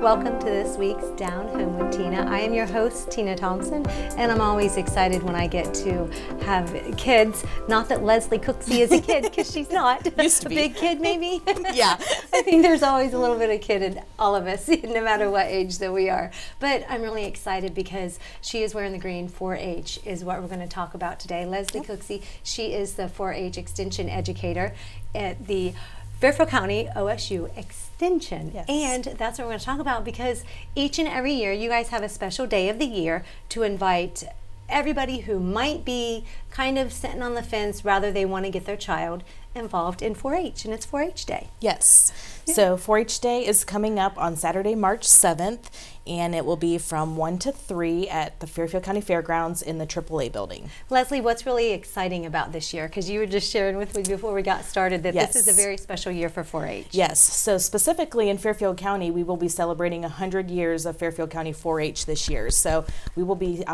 Welcome to this week's Down Home with Tina. I am your host, Tina Thompson, and I'm always excited when I get to have kids. Not that Leslie Cooksley is a kid, because she's not. Used to be. A big kid, maybe? Yeah. I think there's always a little bit of kid in all of us, no matter what age that we are. But I'm really excited because she is wearing the green. 4-H is what we're going to talk about today. Leslie Cooksley, she is the 4-H extension educator at the Fairfield County OSU Extension. Yes. And that's what we're going to talk about, because each and every year you guys have a special day of the year to invite everybody who might be kind of sitting on the fence, rather they want to get their child involved in 4-H, and it's 4-H Day. Yes. So 4-H Day is coming up on Saturday, March 7th, and it will be from 1 to 3 at the Fairfield County Fairgrounds in the AAA building. Leslie, what's really exciting about this year? Because you were just sharing with me before we got started that Yes. this is a very special year for 4-H. Yes. So specifically in Fairfield County, we will be celebrating 100 years of Fairfield County 4-H this year. So we will be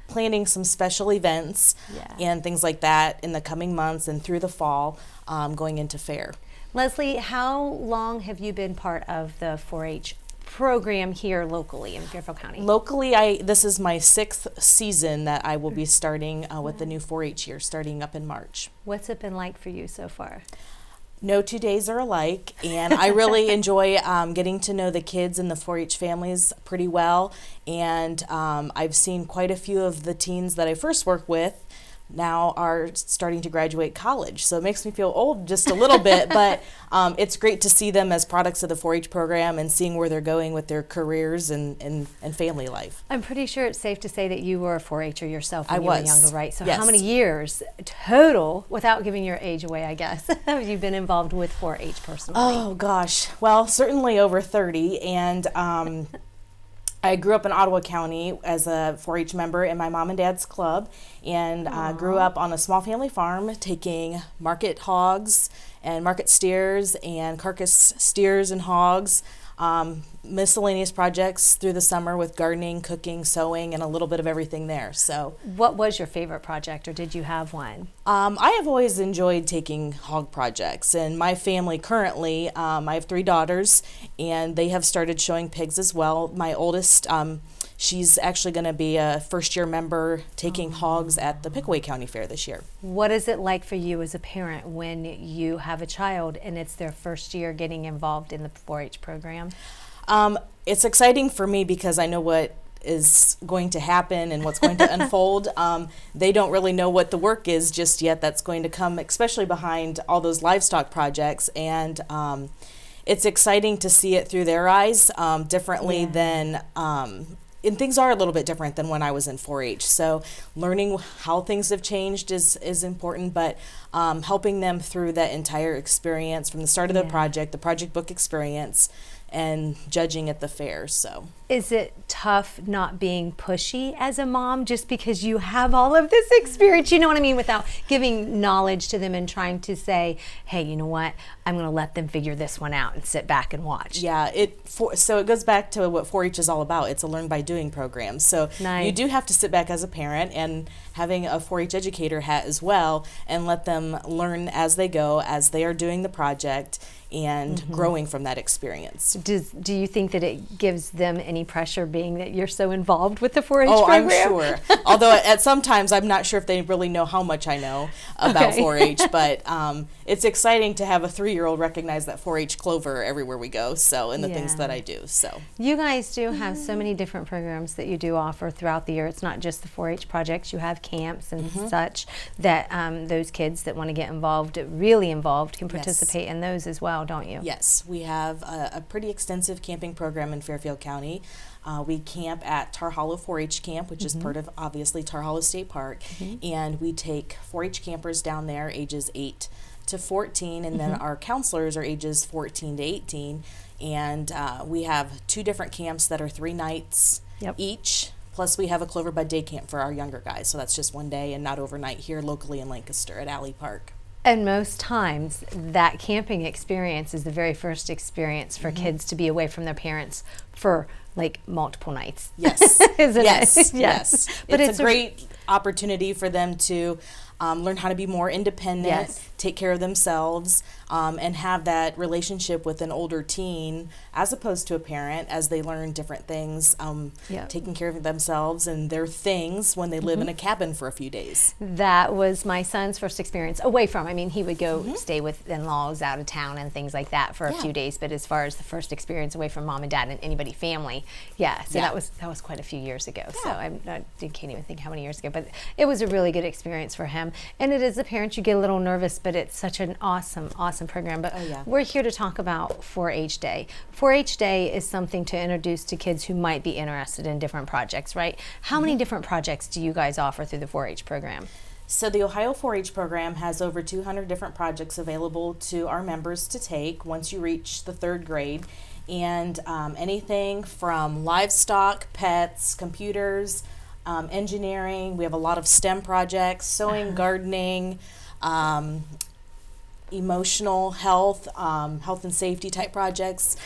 planning some special events and things like that in the coming months and through the fall going into fair. Leslie, how long have you been part of the 4-H program here locally in Fairfield County? Locally, this is my 6th season that I will be starting with the new 4-H year, starting up in March. What's it been like for you so far? No 2 days are alike, and I really enjoy getting to know the kids and the 4-H families pretty well. And I've seen quite a few of the teens that I first worked with now are starting to graduate college. So it makes me feel old just a little bit, but it's great to see them as products of the 4-H program and seeing where they're going with their careers and family life. I'm pretty sure it's safe to say that you were a 4-Her yourself when I you was. were younger, right? So Yes. how many years total, without giving your age away, I guess, have you been involved with 4-H personally? Oh gosh, well, certainly over 30, and I grew up in Ottawa County as a 4-H member in my mom and dad's club, and grew up on a small family farm taking market hogs and market steers and carcass steers and hogs, miscellaneous projects through the summer with gardening, cooking, sewing, and a little bit of everything there. So, What was your favorite project, or did you have one? I have always enjoyed taking hog projects, and my family currently, I have 3 daughters, and they have started showing pigs as well. My oldest, she's actually going to be a first-year member taking hogs at the Pickaway County Fair this year. What is it like for you as a parent when you have a child and it's their first year getting involved in the 4-H program? It's exciting for me because I know what is going to happen and what's going to unfold. They don't really know what the work is just yet that's going to come, especially behind all those livestock projects. And it's exciting to see it through their eyes differently than and things are a little bit different than when I was in 4-H. So learning how things have changed is important, but helping them through that entire experience from the start of the project book experience, and judging at the fair. So is it tough not being pushy as a mom just because you have all of this experience, you know what I mean, without giving knowledge to them and trying to say, hey, you know what, I'm going to let them figure this one out and sit back and watch? Yeah, so it goes back to what 4-H is all about. It's a learn by doing program. So Nice. You do have to sit back as a parent and having a 4-H educator hat as well, and let them learn as they go, as they are doing the project, and growing from that experience. Do you think that it gives them any pressure, being that you're so involved with the 4-H Oh, program? I'm sure. Although at some times I'm not sure if they really know how much I know about 4-H, but it's exciting to have a 3-year-old recognize that 4-H clover everywhere we go, so, and the things that I do. So you guys do have so many different programs that you do offer throughout the year. It's not just the 4-H projects. You have camps and such that those kids that want to get involved, really involved, can participate in those as well, don't you? Yes, we have a pretty extensive camping program in Fairfield County. We camp at Tar Hollow 4-H Camp, which is part of, obviously, Tar Hollow State Park, and we take 4-H campers down there ages 8 to 14, and then our counselors are ages 14 to 18, and we have 2 different camps that are 3 nights each, plus we have a Clover Bud Day Camp for our younger guys, so that's just 1 day and not overnight here locally in Lancaster at Alley Park. And most times, that camping experience is the very first experience for kids to be away from their parents for like multiple nights. Yes. Isn't yes. it? Yes. But it's a great opportunity for them to learn how to be more independent, Yes. take care of themselves, and have that relationship with an older teen as opposed to a parent as they learn different things, Yep. taking care of themselves and their things when they live in a cabin for a few days. That was my son's first experience away from. I mean, he would go stay with in-laws out of town and things like that for a few days. But as far as the first experience away from mom and dad and anybody family, so that was quite a few years ago. So I can't even think how many years ago. But it was a really good experience for him. And it is a parent, you get a little nervous, but it's such an awesome program. But we're here to talk about 4-H Day. 4-H Day is something to introduce to kids who might be interested in different projects, right? How many different projects do you guys offer through the 4-H program? So the Ohio 4-H program has over 200 different projects available to our members to take once you reach the 3rd grade. And anything from livestock, pets, computers, engineering. We have a lot of STEM projects, sewing, gardening, emotional health, health and safety type projects.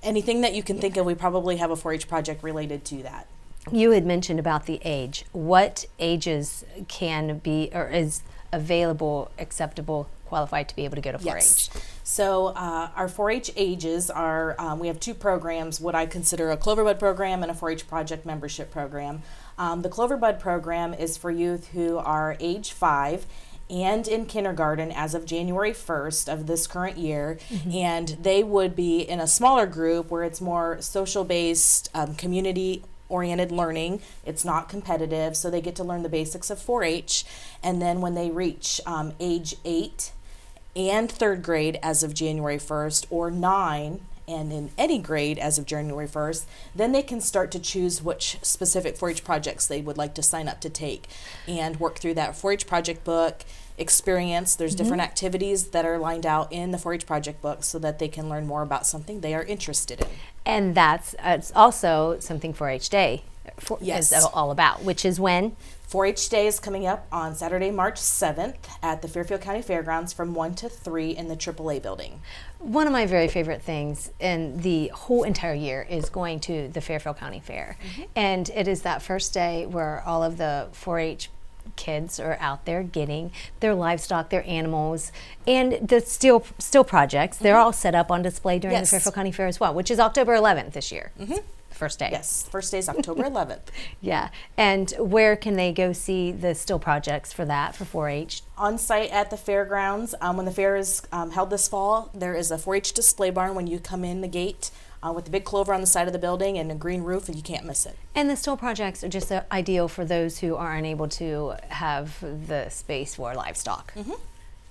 Anything that you can think of, we probably have a 4-H project related to that. You had mentioned about the age. What ages can be or is available, acceptable, qualified to be able to go to 4-H? Yes. So our 4-H ages are, we have 2 programs, what I consider a Cloverbud program and a 4-H project membership program. The Cloverbud program is for youth who are age 5 and in kindergarten as of January 1st of this current year, and they would be in a smaller group where it's more social-based, community-oriented learning. It's not competitive, so they get to learn the basics of 4-H, and then when they reach age 8 and 3rd grade as of January 1st, or 9 and in any grade as of January 1st, then they can start to choose which specific 4-H projects they would like to sign up to take and work through that 4-H project book experience. There's different activities that are lined out in the 4-H project book so that they can learn more about something they are interested in. And that's it's also something 4-H Day Yes. is all about, which is when? 4-H Day is coming up on Saturday, March 7th at the Fairfield County Fairgrounds from 1 to 3 in the AAA building. One of my very favorite things in the whole entire year is going to the Fairfield County Fair. And it is that first day where all of the 4-H kids are out there getting their livestock, their animals, and the steel projects. They're all set up on display during the Fairfield County Fair as well, which is October 11th this year. First day. Yes, first day is October 11th. Yeah. And where can they go see the still projects for that, for 4-H? On site at the fairgrounds. When the fair is held this fall, there is a 4-H display barn when you come in the gate with the big clover on the side of the building and a green roof, and you can't miss it. And the still projects are just ideal for those who are unable to have the space for livestock.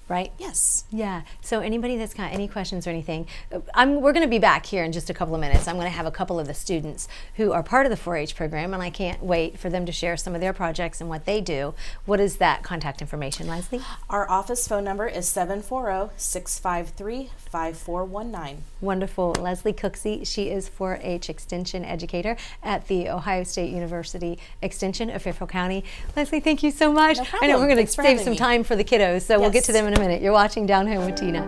Right? Yes. Yeah. So anybody that's got any questions or anything, we're going to be back here in just a couple of minutes. I'm going to have a couple of the students who are part of the 4-H program, and I can't wait for them to share some of their projects and what they do. What is that contact information, Leslie? Our office phone number is 740-653-5419. Wonderful. Leslie Cooksley, she is 4-H Extension Educator at the Ohio State University Extension of Fairfield County. Leslie, thank you so much. No problem. I know we're going to Thanks for save having some me. time for the kiddos, so we'll get to Yes. them in a minute. You're watching Down Home with Tina.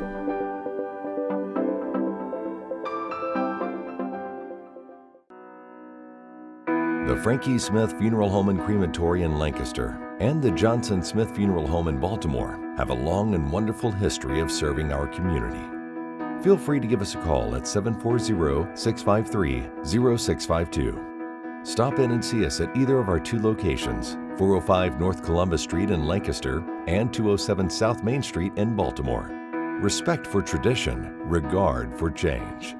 The Frankie Smith Funeral Home and Crematory in Lancaster and the Johnson Smith Funeral Home in Baltimore have a long and wonderful history of serving our community. Feel free to give us a call at 740-653-0652. Stop in and see us at either of our 2 locations, 405 North Columbus Street in Lancaster and 207 South Main Street in Baltimore. Respect for tradition, regard for change.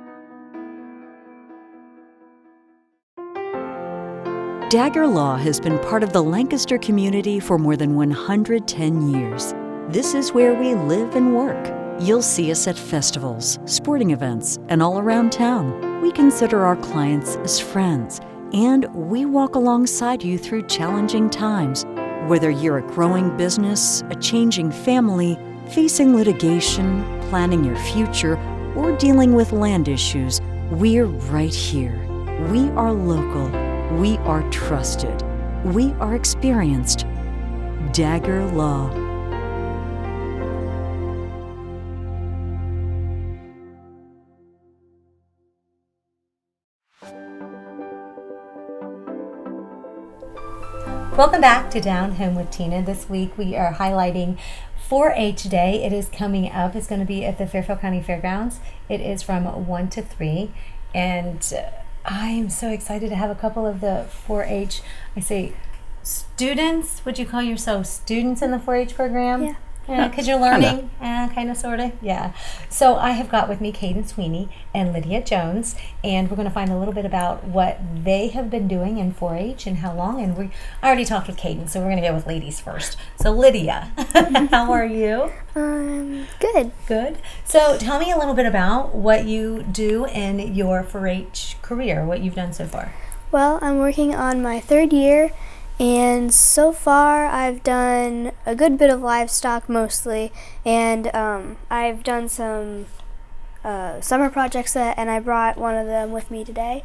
Dagger Law has been part of the Lancaster community for more than 110 years. This is where we live and work. You'll see us at festivals, sporting events, and all around town. We consider our clients as friends, and we walk alongside you through challenging times. Whether you're a growing business, a changing family, facing litigation, planning your future, or dealing with land issues, we're right here. We are local. We are trusted. We are experienced. Dagger Law. Welcome back to Down Home with Tina. This week we are highlighting 4-H Day. It is coming up. It's going to be at the Fairfield County Fairgrounds. It is from 1 to 3. And I'm so excited to have a couple of the 4-H, I say students. Would you call yourself students in the 4-H program? Yeah. Yeah, because you're learning, kind of, sort of, yeah. So I have got with me Caden Sweeney and Lydia Jones, and we're going to find a little bit about what they have been doing in 4-H and how long. And I already talked with Caden, so we're going to go with ladies first. So Lydia, how are you? Good. Good. So tell me a little bit about what you do in your 4-H career, what you've done so far. Well, I'm working on my 3rd year, and so far I've done a good bit of livestock mostly, and I've done some summer projects and I brought one of them with me today.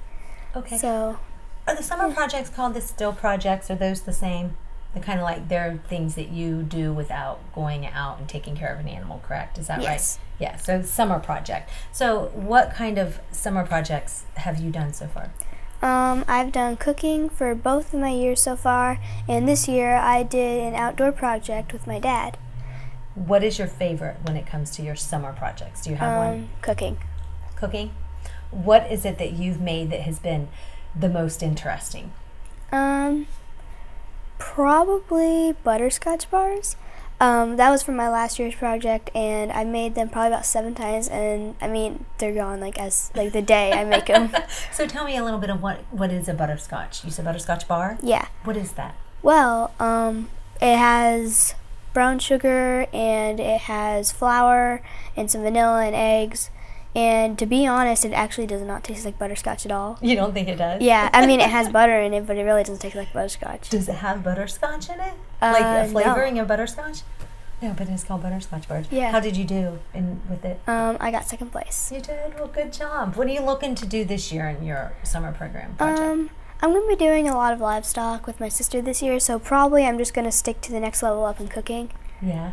Okay. So, Are the summer projects called the still projects? Are those the same? They're kind of like they're things that you do without going out and taking care of an animal, correct? Is that Yes. right? Yeah, so summer project. So what kind of summer projects have you done so far? I've done cooking for both of my years so far, and this year I did an outdoor project with my dad. What is your favorite when it comes to your summer projects? Do you have one? Cooking. Cooking? What is it that you've made that has been the most interesting? Probably butterscotch bars. That was from my last year's project, and I made them probably about 7 times, and I mean they're gone like the day I make them. So tell me a little bit of what is a butterscotch. You said butterscotch bar? Yeah. What is that? Well, it has brown sugar and it has flour and some vanilla and eggs. And to be honest, it actually does not taste like butterscotch at all. You don't think it does? Yeah, I mean it has butter in it, but it really doesn't taste like butterscotch. Does it have butterscotch in it? Like a No. flavoring of butterscotch? No, but it's called butterscotch bars. Yeah. How did you do with it? I got 2nd place. You did? Well, good job. What are you looking to do this year in your summer program project? I'm going to be doing a lot of livestock with my sister this year, so probably I'm just going to stick to the next level up in cooking. Yeah.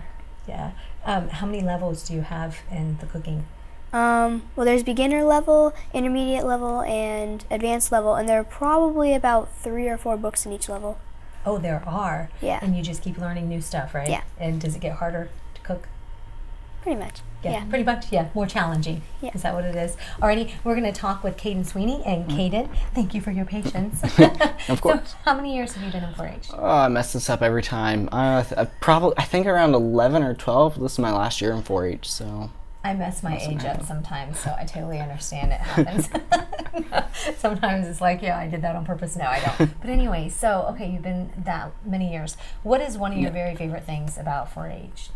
How many levels do you have in the cooking? Well, there's beginner level, intermediate level, and advanced level, and there are probably about 3 or 4 books in each level. Oh, there are. Yeah. And you just keep learning new stuff, right? Yeah. And does it get harder to cook? Pretty much. Yeah, pretty much. Yeah, more challenging. Yeah. Is that what it is? Alrighty, we're going to talk with Caden Sweeney. And Caden, thank you for your patience. Of course. So, how many years have you done in 4-H? Oh, I mess this up every time. I think around 11 or 12. This is my last year in 4-H, so. I mess my age up sometimes, so I totally understand it happens. Sometimes it's like, yeah, I did that on purpose. No, I don't. But anyway, so, okay, you've been that many years. What is one of your very favorite things about 4-H?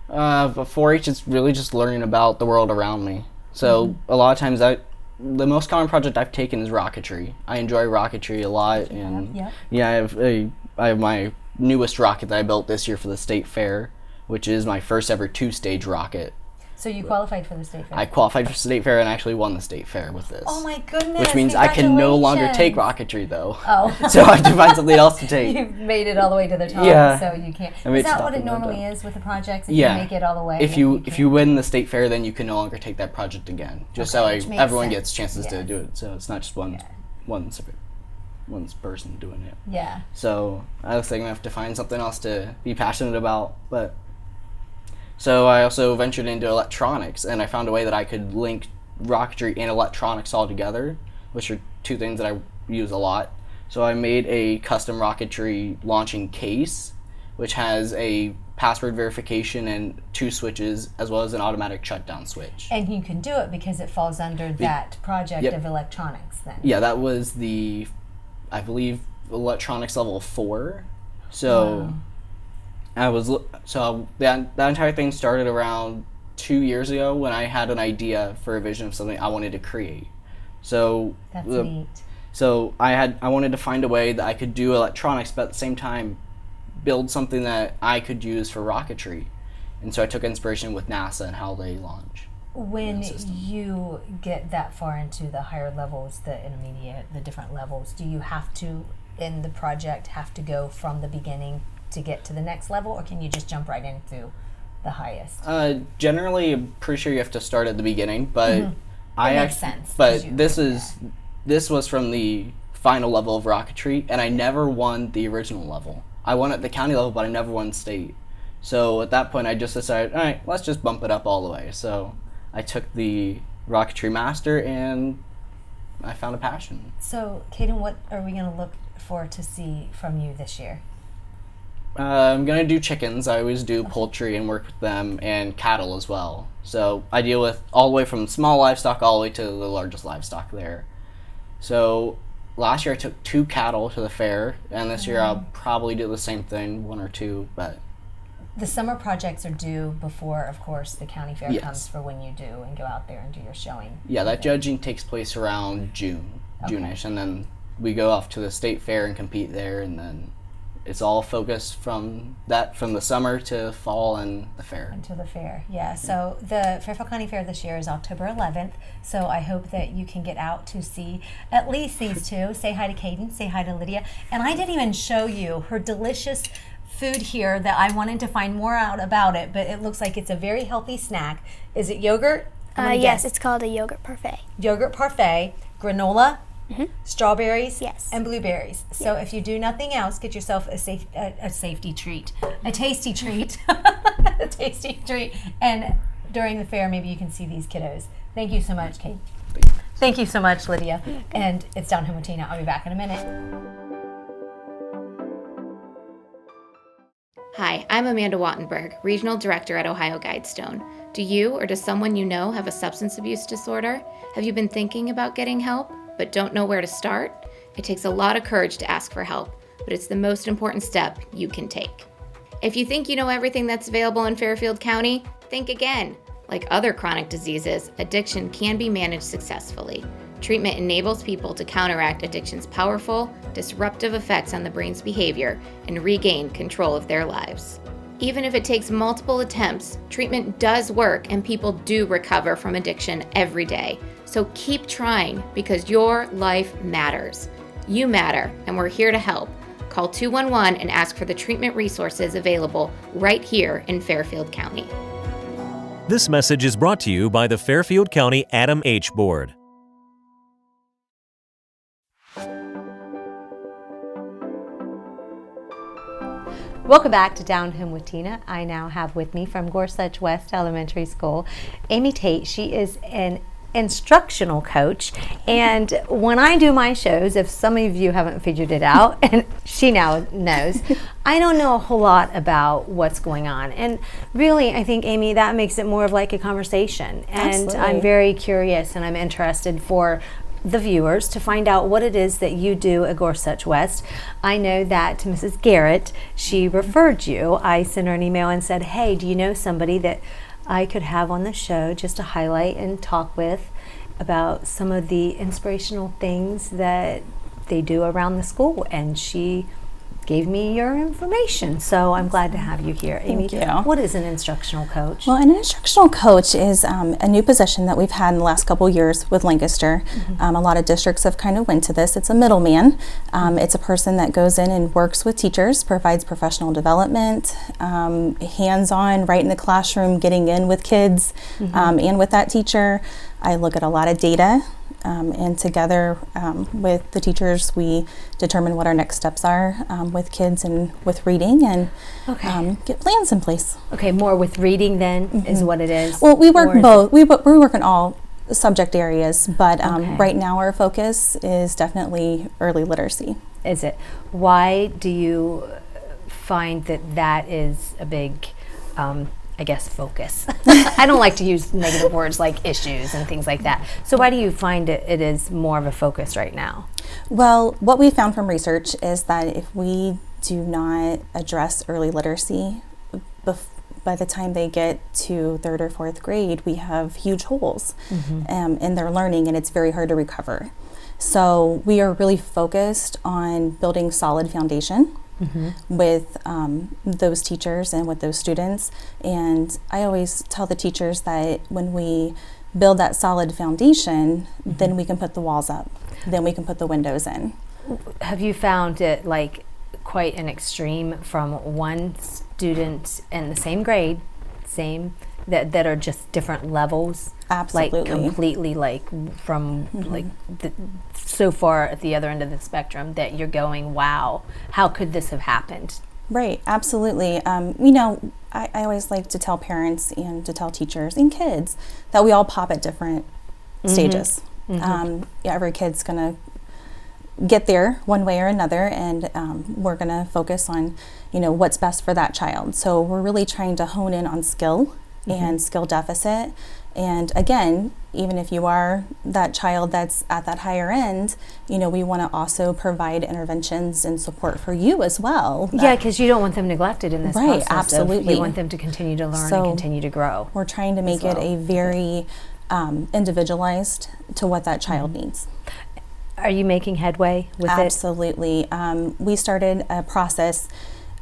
But 4-H is really just learning about the world around me. So a lot of times the most common project I've taken is rocketry. I enjoy rocketry a lot, and Yeah. I have my newest rocket that I built this year for the state fair, which is my first ever 2-stage rocket. So you qualified for the state fair? I qualified for state fair and actually won the state fair with this. Oh my goodness! Which means I can no longer take congratulations. rocketry though. Oh. So I have to find something else to take. You've made it all the way to the top, Yeah. so you can't. I made Is that stuff what it and I'm normally done. is with the projects? If Yeah. you make it all the way. If then you can't. win the state fair, then you can no longer take that project again. Just Okay, which so makes everyone sense. gets chances to Yes. do it. So it's not just one person doing it. Yeah. So I was thinking I have to find something else to be passionate about. But so I also ventured into electronics, and I found a way that I could link rocketry and electronics all together, which are 2 things that I use a lot. So I made a custom rocketry launching case, which has a password verification and 2 switches, as well as an automatic shutdown switch. And you can do it because it falls under that project Yep. of electronics then. Yeah, that was I believe, electronics level 4. So that entire thing started around 2 years ago when I had an idea for a vision of something I wanted to create. So That's neat. So I wanted to find a way that I could do electronics, but at the same time build something that I could use for rocketry. And so I took inspiration with NASA and how they launch. When you get that far into the higher levels, the intermediate, the different levels, do you have to, in the project, have to go from the beginning to get to the next level, or can you just jump right into the highest? Generally, I'm pretty sure you have to start at the beginning, but Makes sense, 'cause But you- this was from the final level of rocketry, and I never won the original level. I won at the county level, but I never won state. So at that point, I just decided, all right, let's just bump it up all the way. So I took the rocketry master, and I found a passion. So, Kaden, what are we going to look for to see from you this year? I'm going to do chickens. I always do poultry and work with them, and cattle as well. So I deal with all the way from small livestock all the way to the largest livestock there. So last year I took 2 cattle to the fair, and this year I'll probably do the same thing, 1 or 2. But the summer projects are due before, of course, the county fair Yes. comes for when you do and go out there and do your showing. Yeah, that judging takes place around June-ish, and then we go off to the state fair and compete there, and then it's all focused from the summer to fall and the fair. Until the fair, yeah. So the Fairfield County Fair this year is October 11th, so I hope that you can get out to see at least these 2. Say hi to Kaden, say hi to Lydia. And I didn't even show you her delicious food here that I wanted to find more out about it, but it looks like it's a very healthy snack. Is it yogurt? Yes, it's called a yogurt parfait. Yogurt parfait, granola, strawberries, Yes. and blueberries. So if you do nothing else, get yourself a safety treat, a tasty treat, a tasty treat. And during the fair, maybe you can see these kiddos. Thank you so much, Kate. Thank you so much, Lydia. And it's Down Home with Tina. I'll be back in a minute. Hi, I'm Amanda Wattenberg, Regional Director at Ohio Guidestone. Do you or does someone you know have a substance abuse disorder? Have you been thinking about getting help, but don't know where to start? It takes a lot of courage to ask for help, but it's the most important step you can take. If you think you know everything that's available in Fairfield County, think again. Like other chronic diseases, addiction can be managed successfully. Treatment enables people to counteract addiction's powerful, disruptive effects on the brain's behavior and regain control of their lives. Even if it takes multiple attempts, treatment does work and people do recover from addiction every day. So keep trying because your life matters. You matter, and we're here to help. Call 211 and ask for the treatment resources available right here in Fairfield County. This message is brought to you by the Fairfield County Adam H. Board. Welcome back to Down Home with Tina. I now have with me from Gorsuch West Elementary School, Amy Tate. She is an instructional coach, and when I do my shows, if some of you haven't figured it out, and she now knows, I don't know a whole lot about what's going on. And really, I think, Amy, that makes it more of like a conversation. And Absolutely. I'm very curious and I'm interested for the viewers to find out what it is that you do at Gorsuch West. I know that Mrs. Garrett, she referred you. I sent her an email and said, hey, do you know somebody that I could have on the show just to highlight and talk with about some of the inspirational things that they do around the school? And she gave me your information, so I'm glad to have you here. Amy, Thank you. what is an instructional coach? Well, an instructional coach is a new position that we've had in the last couple years with Lancaster. A lot of districts have kind of went to this. It's a middleman. It's a person that goes in and works with teachers, provides professional development, hands-on, right in the classroom, getting in with kids and with that teacher. I look at a lot of data. And together with the teachers, we determine what our next steps are with kids and with reading and get plans in place. Okay, more with reading then is what it is? Well, we work both. We work in all subject areas, but right now our focus is definitely early literacy. Is it? Why do you find that that is a big I guess focus? I don't like to use negative words like issues and things like that. So why do you find it is more of a focus right now? Well, what we found from research is that if we do not address early literacy by the time they get to 3rd or 4th grade, we have huge holes in their learning, and it's very hard to recover. So we are really focused on building solid foundation with those teachers and with those students. And I always tell the teachers that when we build that solid foundation, then we can put the walls up, then we can put the windows in. Have you found it like quite an extreme from one student in the same grade, same that are just different levels? Absolutely. Like completely from so far at the other end of the spectrum that you're going, wow, how could this have happened? Right, absolutely. I always like to tell parents and to tell teachers and kids that we all pop at different stages. Every kid's going to get there one way or another, and we're going to focus on, what's best for that child. So we're really trying to hone in on skill and skill deficit. And again, even if you are that child that's at that higher end, we want to also provide interventions and support for you as well. Yeah, because you don't want them neglected in this process. Right, absolutely. You want them to continue to learn and continue to grow. We're trying to make it a very individualized to what that child needs. Are you making headway with it? Absolutely. We started a process.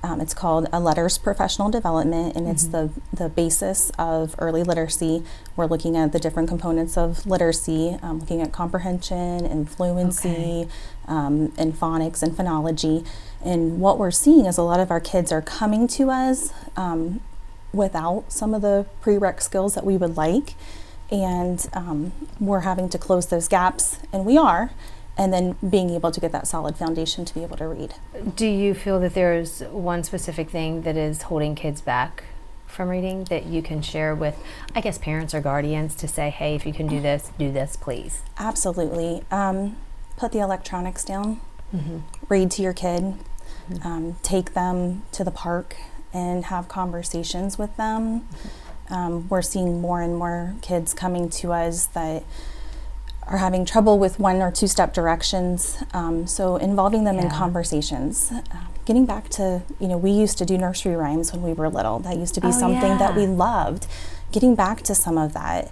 It's called a Letters Professional Development, and it's the basis of early literacy. We're looking at the different components of literacy, looking at comprehension and fluency, and phonics and phonology. And what we're seeing is a lot of our kids are coming to us without some of the prereq skills that we would like, and we're having to close those gaps, and we are. And then being able to get that solid foundation to be able to read. Do you feel that there's one specific thing that is holding kids back from reading that you can share with, I guess, parents or guardians to say, hey, if you can do this, please? Absolutely. Put the electronics down. Read to your kid. Take them to the park and have conversations with them. We're seeing more and more kids coming to us that are having trouble with 1 or 2 step directions, so involving them in conversations. Getting back to, we used to do nursery rhymes when we were little. That used to be something that we loved. Getting back to some of that.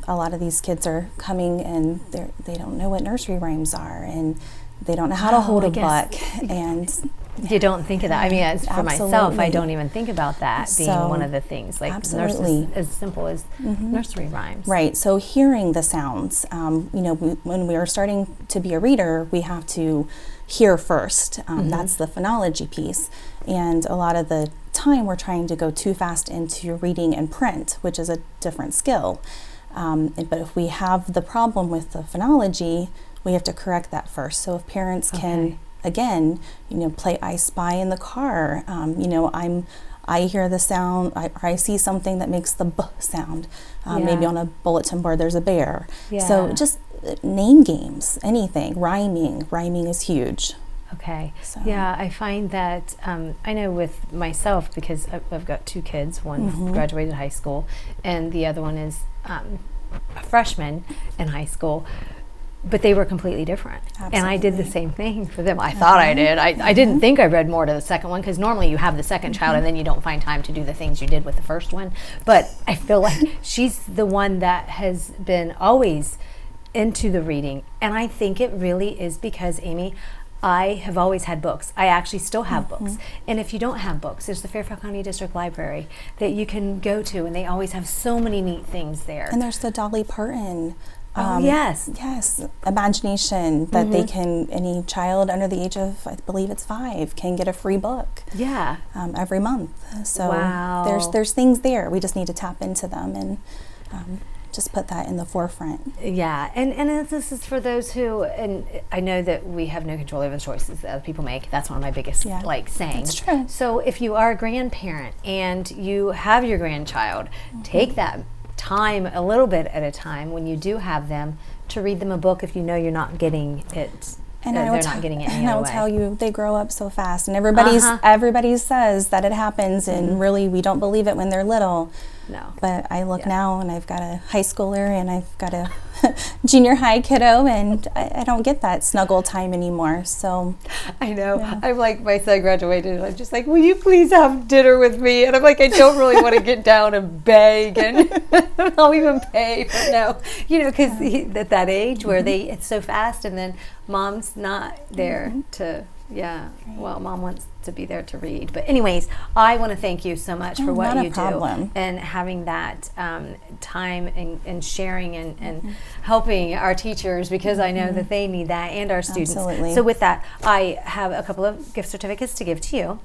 A lot of these kids are coming and they don't know what nursery rhymes are, and they don't know how to hold a book. And you don't think of that. I mean, as for myself, I don't even think about that being one of the things. Like nursery, as simple as nursery rhymes. Right. So hearing the sounds. When we are starting to be a reader, we have to hear first. That's the phonology piece. And a lot of the time, we're trying to go too fast into reading and print, which is a different skill. But if we have the problem with the phonology, we have to correct that first. So if parents can, again, play I Spy in the car. I hear the sound, I see something that makes the B sound. Maybe on a bulletin board there's a bear. So just name games, anything. Rhyming is huge. Okay. So. Yeah, I find that, I know with myself, because I've got 2 kids, one graduated high school, and the other one is a freshman in high school. But they were completely different. Absolutely. And I did the same thing for them. I thought I did. I didn't think I read more to the second one, because normally you have the second child and then you don't find time to do the things you did with the first one. But I feel like she's the one that has been always into the reading. And I think it really is because, Amy, I have always had books. I actually still have books. And if you don't have books, there's the Fairfield County District Library that you can go to, and they always have so many neat things there. And there's the Dolly Parton. Yes, imagination that they can, any child under the age of, I believe it's 5, can get a free book. Every month. So there's things there. We just need to tap into them and just put that in the forefront. Yeah, and this is for those who, and I know that we have no control over the choices that other people make. That's one of my biggest sayings. That's true. So if you are a grandparent and you have your grandchild, take that time a little bit at a time when you do have them to read them a book if you know you're not getting it. And they're not getting it and I will tell you, they grow up so fast, and everybody says that it happens, and really we don't believe it when they're little. No. But I look now, and I've got a high schooler, and I've got a junior high kiddo, and I don't get that snuggle time anymore. So I know. Yeah. I'm like, my son graduated, and I'm just like, will you please have dinner with me? And I'm like, I don't really want to get down and beg, and I'll even pay. But no, because at that age where it's so fast, and then mom's not there to. Yeah, well, mom wants to be there to read. But anyways, I want to thank you so much for what you do and having that time and sharing and helping our teachers, because I know that they need that, and our students. Absolutely. So with that, I have a couple of gift certificates to give to you.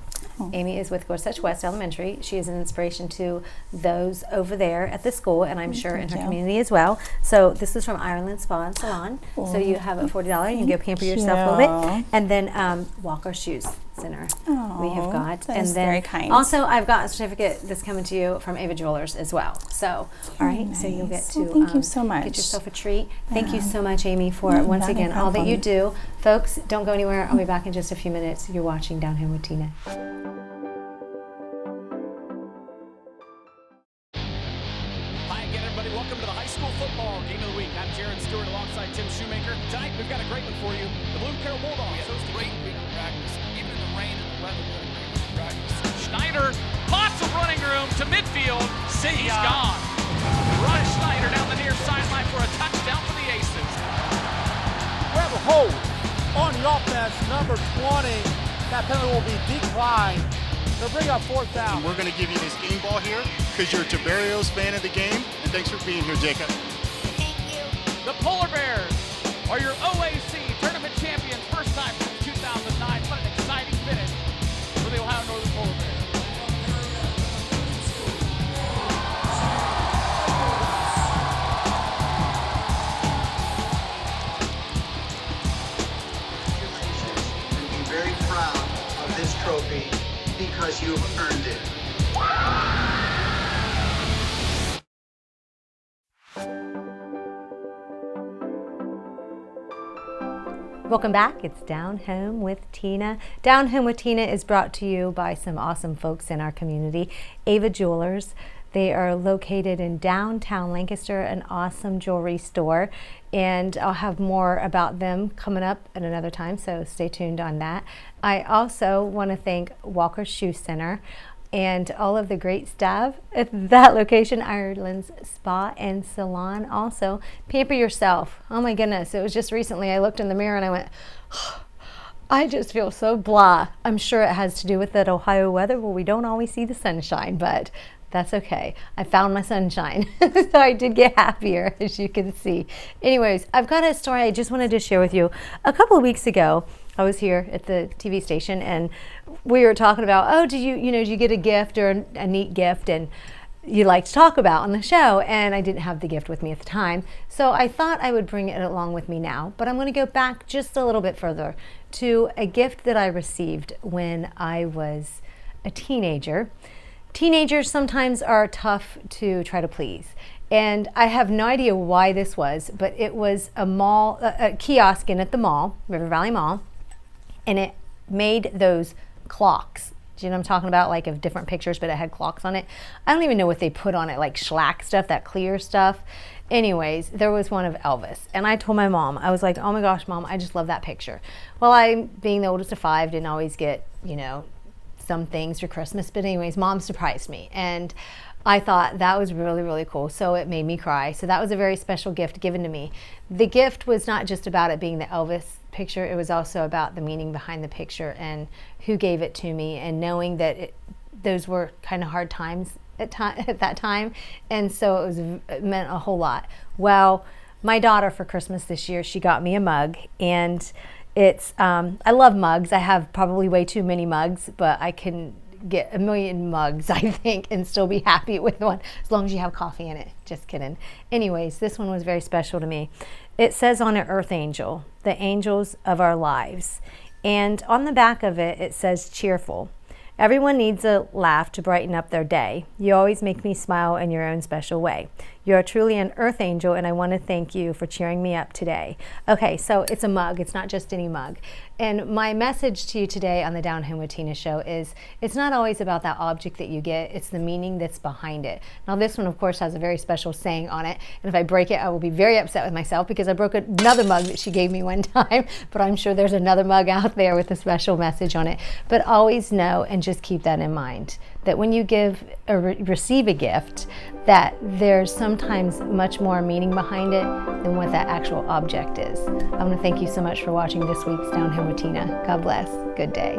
Amy is with Gorsuch West Elementary. She is an inspiration to those over there at the school, and I'm sure in her community as well. So this is from Ireland Spa and Salon. So you have a $40, you can go pamper yourself a little bit. And then Walker Shoes Center we have got. That and is then very kind. also I've got a certificate that's coming to you from Ava Jewelers as well. So all right, so you'll get to thank you so much. get yourself a treat. Thank you so much, Amy, for once not a again all that you problem. do. Folks, don't go anywhere. I'll be back in just a few minutes. You're watching Down Home with Tina. Hi again, everybody. Welcome to the high school football game of the week. I'm Jared Stewart alongside Tim Shoemaker. Tonight, we've got a great one for you. The Blue Carroll Bulldogs. We had a great week of practice. Even in the rain and the weather, we had a great week of practice. Schneider, lots of running room to midfield. He's gone. Run Schneider down the near sideline for a touchdown for the Aces. Grab a hold on the offense, number 20. That penalty will be declined. They'll bring up fourth down. We're going to give you this game ball here because you're a Tiberios fan of the game, and thanks for being here, Jacob. Thank you. The Polar Bears are your OAC tournament champions, first time since 2009. What an exciting finish for the Ohio Northern Polar Bears. And be very proud of this trophy because you've earned it. Welcome back. It's Down Home with Tina. Down Home with Tina is brought to you by some awesome folks in our community, Ava Jewelers. They are located in downtown Lancaster, an awesome jewelry store, and I'll have more about them coming up at another time, so stay tuned on that. I also want to thank Walker Shoe Center and all of the great staff at that location, Ireland's Spa and Salon. Also, pamper yourself. Oh my goodness, it was just recently I looked in the mirror and I went, I just feel so blah. I'm sure it has to do with that Ohio weather where we don't always see the sunshine, but that's okay. I found my sunshine, so I did get happier, as you can see. Anyways, I've got a story I just wanted to share with you. A couple of weeks ago, I was here at the TV station, and we were talking about, oh, did you get a gift or a neat gift, and you like to talk about on the show? And I didn't have the gift with me at the time, so I thought I would bring it along with me now. But I'm going to go back just a little bit further to a gift that I received when I was a teenager. Teenagers sometimes are tough to try to please. And I have no idea why this was, but it was a kiosk in at the mall, River Valley Mall, and it made those clocks. Do you know what I'm talking about? Like of different pictures, but it had clocks on it. I don't even know what they put on it, like shellac stuff, that clear stuff. Anyways, there was one of Elvis, and I told my mom, I was like, oh my gosh, Mom, I just love that picture. Well, I, being the oldest of 5, didn't always get, some things for Christmas, but anyways, Mom surprised me, and I thought that was really, really cool, so it made me cry. So that was a very special gift given to me. The gift was not just about it being the Elvis picture, it was also about the meaning behind the picture and who gave it to me, and knowing that those were kind of hard times at that time, and so it meant a whole lot. Well, my daughter for Christmas this year, she got me a mug, and it's, I love mugs. I have probably way too many mugs, but I can get a million mugs, I think, and still be happy with one, as long as you have coffee in it. Just kidding. Anyways, this one was very special to me. It says on it, Earth Angel, the angels of our lives. And on the back of it, it says cheerful. Everyone needs a laugh to brighten up their day. You always make me smile in your own special way. You are truly an earth angel, and I want to thank you for cheering me up today. Okay, so it's a mug. It's not just any mug. And my message to you today on the Down Home with Tina show is it's not always about that object that you get. It's the meaning that's behind it. Now, this one, of course, has a very special saying on it. And if I break it, I will be very upset with myself because I broke another mug that she gave me one time. But I'm sure there's another mug out there with a special message on it. But always know and just keep that in mind, that when you give or receive a gift, that there's sometimes much more meaning behind it than what that actual object is. I want to thank you so much for watching this week's Down Home with Tina. God bless. Good day.